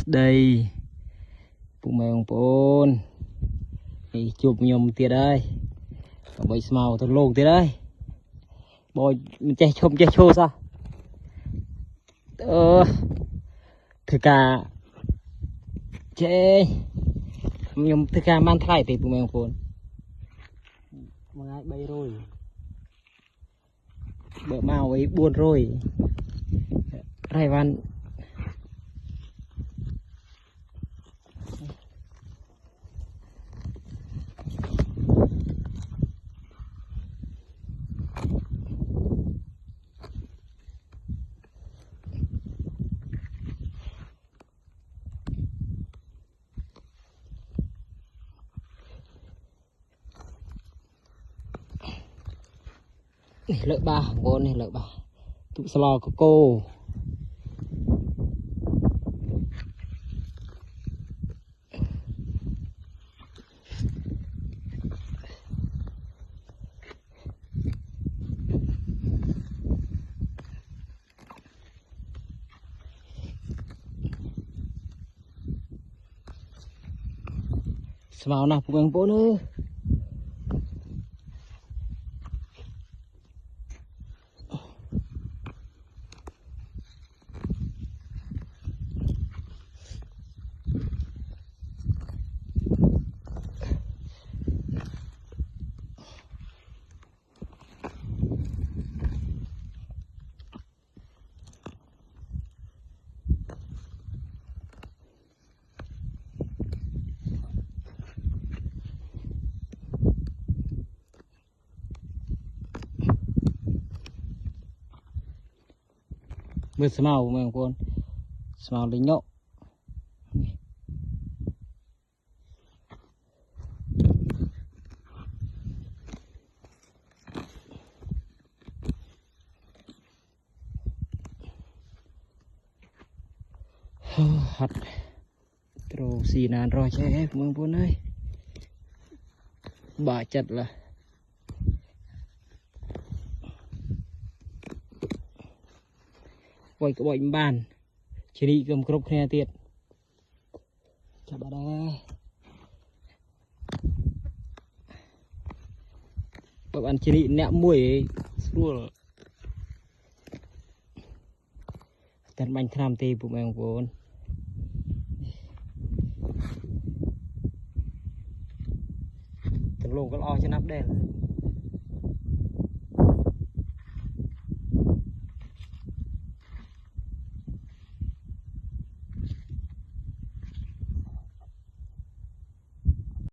đây phụ mẹ ông bốn thì chụp nhom tiệt đây bây màu thật lồn tiệt đây bồi mình chạy chô sao thử cả chế nhom thử cả man thay thì phụ mẹ ông bốn mà ngay bay rồi bữa màu ấy buồn rồi Rai Văn lợi ba con này lợi ba tụ slo của cô màu nào phụ anh bố nữa vừa màu của mình con màu lấy nhộ hạt trâu xì nàn rồi che mương bốn ơi bà chặt là quay cái bệnh bàn chỉ đi cầm cốc khe tiệt chả bà đây bạn chỉ đi nẹm muối xua tận bánh tham tì bụng em vốn tận lồng có lo cho nắp đèn